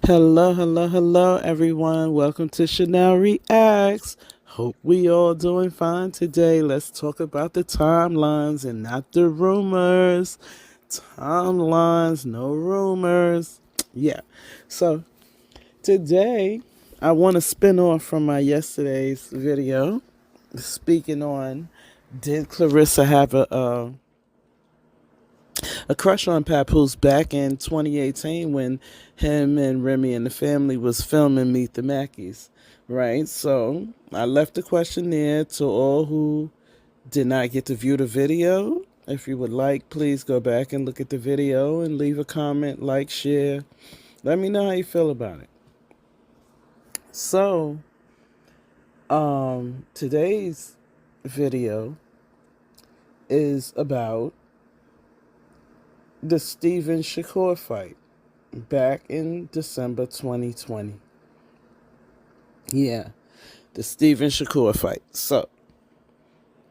Hello, hello, hello, everyone. Welcome to Chanel Reacts. Hope we all doing fine today. Let's talk about the timelines and not the rumors. Timelines, no rumors. Yeah. So today, I want to spin off from my yesterday's video, speaking on did Clarissa have a crush on Papoose back in 2018 when him and Remy and the family was filming Meet the Mackies, right? So I left the question there to all who did not get to view the video. If you would like, please go back and look at the video and leave a comment, like, share. Let me know how you feel about it. So, today's video is about the Steven Shakur fight back in December 2020. Yeah, the Steven Shakur fight. So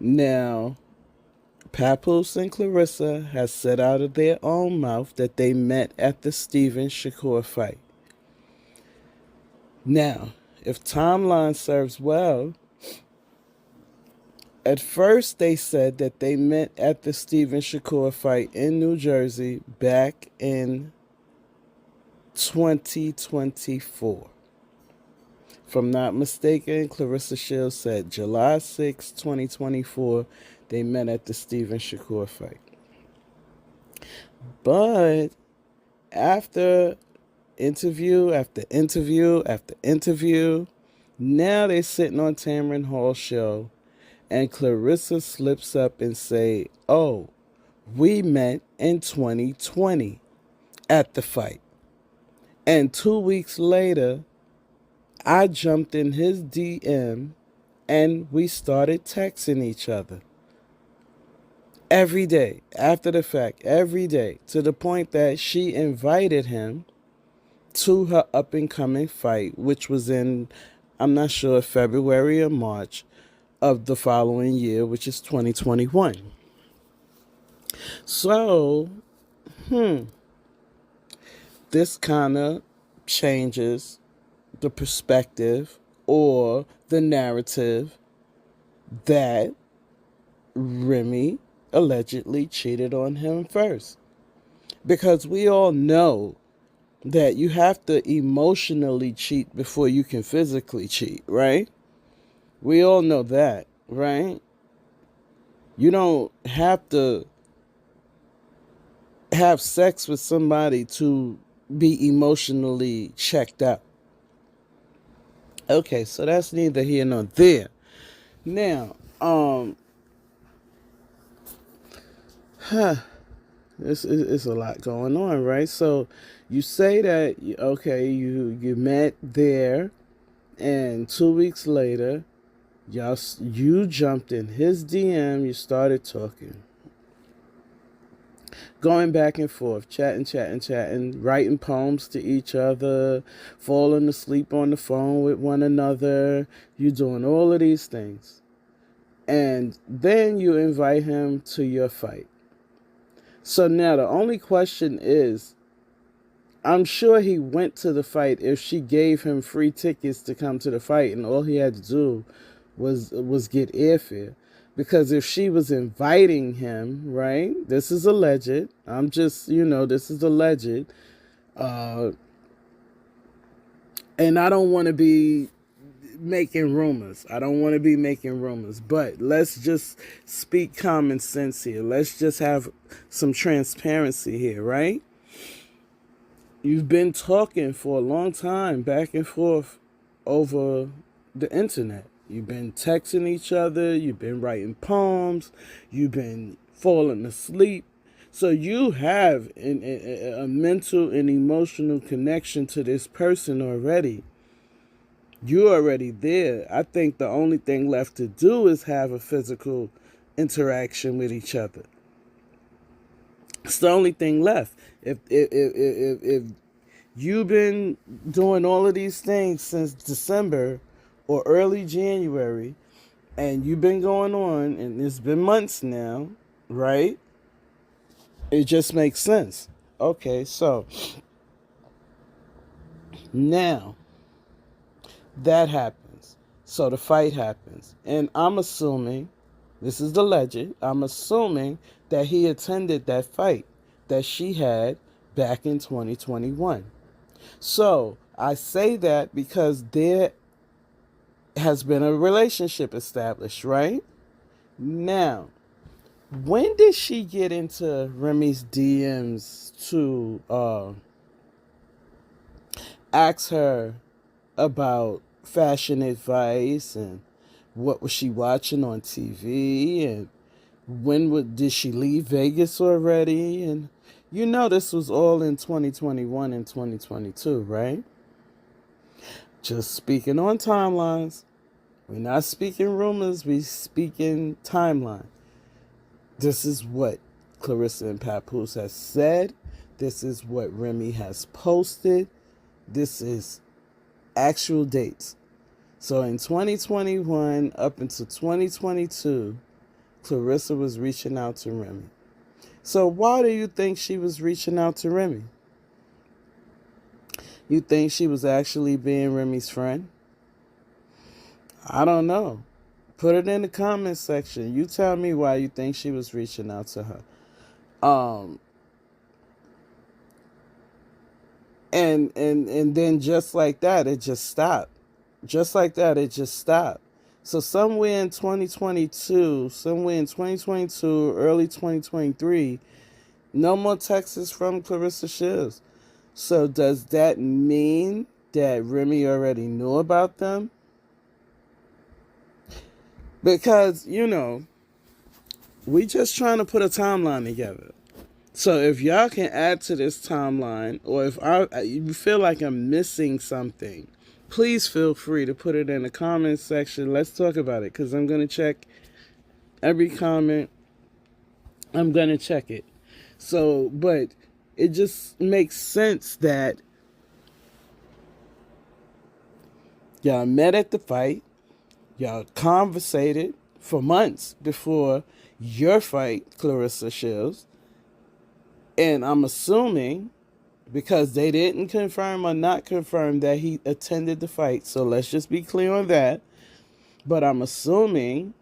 now, Papoose and Claressa has said out of their own mouth that they met at the Steven Shakur fight. Now, if timeline serves well, at first they said that they met at the Steven Shakur fight in New Jersey back in 2024. If I'm not mistaken, Claressa Shields said July 6, 2024, they met at the Steven Shakur fight. But after interview after interview after interview, now they're sitting on Tamron Hall's show, and Claressa slips up and say, "Oh, we met in 2020 at the fight. And 2 weeks later, I jumped in his DM and we started texting each other every day, after the fact, every day, to the point that she invited him to her up and coming fight, which was in, I'm not sure, February or March of the following year, which is 2021. So, this kind of changes the perspective or the narrative that Remy allegedly cheated on him first. Because we all know that you have to emotionally cheat before you can physically cheat, right? We all know that, right? You don't have to have sex with somebody to be emotionally checked out. Okay, so that's neither here nor there. Now, this is a lot going on, right? So you say that okay, you met there, and 2 weeks later, you jumped in his DM, you started talking, going back and forth, chatting, writing poems to each other, falling asleep on the phone with one another. You doing all of these things, and then you invite him to your fight. So now the only question is, I'm sure he went to the fight if she gave him free tickets to come to the fight, and all he had to do was get airfare. Because if she was inviting him, right? This is alleged. I'm just, this is alleged. Uh, and I don't want to be making rumors. But let's just speak common sense here. Let's just have some transparency here, right? You've been talking for a long time back and forth over the internet. You've been texting each other. You've been writing poems. You've been falling asleep. So you have a mental and emotional connection to this person already. You're already there. I think the only thing left to do is have a physical interaction with each other. It's the only thing left. If you've been doing all of these things since December or early January, and you've been going on, and it's been months now, right? It just makes sense. Okay, so Now, that happens. So the fight happens. And I'm assuming, this is the legend, I'm assuming that he attended that fight that she had back in 2021. So I say that because there has been a relationship established, right? Now, when did she get into Remy's DMs to ask her about fashion advice and what was she watching on TV and did she leave Vegas already? And this was all in 2021 and 2022, right? Just speaking on timelines. We're not speaking rumors, we speaking timeline. This is what Claressa and Papoose has said. This is what Remy has posted. This is actual dates. So in 2021 up until 2022, Claressa was reaching out to Remy. So why do you think she was reaching out to Remy? You think she was actually being Remy's friend? I don't know. Put it in the comment section. You tell me why you think she was reaching out to her. And then just like that, it just stopped. Just like that, it just stopped. So somewhere in 2022, early 2023, no more texts from Claressa Shields. So does that mean that Remy already knew about them? Because, we just trying to put a timeline together. So if y'all can add to this timeline, or if you feel like I'm missing something, please feel free to put it in the comment section. Let's talk about it, because I'm going to check every comment. I'm going to check it. So, but it just makes sense that y'all met at the fight. Y'all conversated for months before your fight, Claressa Shields. And I'm assuming, because they didn't confirm or not confirm that he attended the fight, so let's just be clear on that. But I'm assuming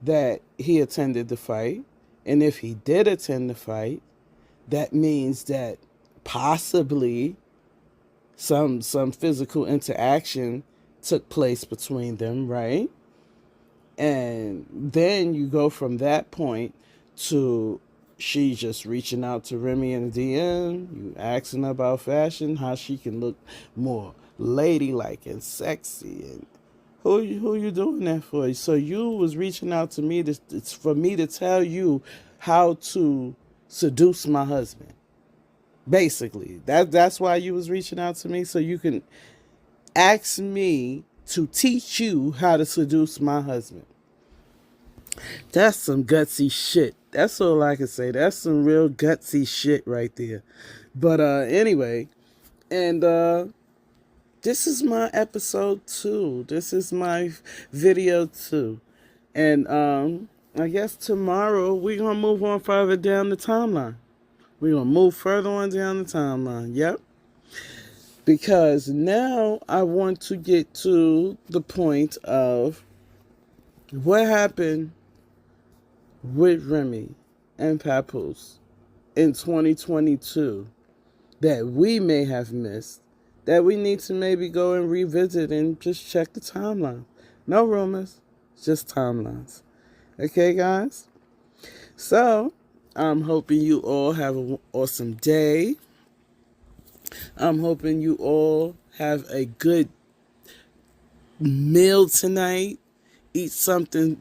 that he attended the fight. And if he did attend the fight, that means that possibly some physical interaction took place between them, right? And then you go from that point to she just reaching out to Remy in the DM, you asking about fashion, how she can look more ladylike and sexy, and who you doing that for? So you was reaching out to me for me to tell you how to seduce my husband. Basically, that's why you was reaching out to me, so you can ask me to teach you how to seduce my husband. That's some gutsy shit. That's all I can say. That's some real gutsy shit right there. But anyway, and this is my episode 2. This is my video 2. And I guess tomorrow we're going to move on further down the timeline. We're going to move further on down the timeline. Yep. Because now I want to get to the point of what happened with Remy and Papoose in 2022 that we may have missed, that we need to maybe go and revisit and just check the timeline. No rumors, just timelines. Okay, guys? So, I'm hoping you all have an awesome day. I'm hoping you all have a good meal tonight. Eat something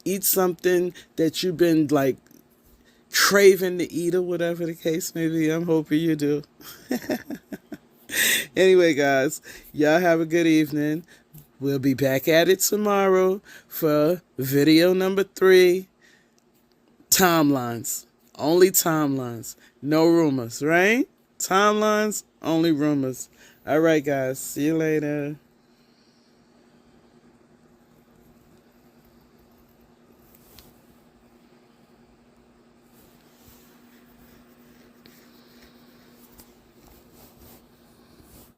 that you've been like craving to eat, or whatever the case may be. I'm hoping you do. Anyway, guys, y'all have a good evening. We'll be back at it tomorrow for video number 3. Timelines. Only timelines. No rumors, right? Timelines, only rumors. All right, guys. See you later.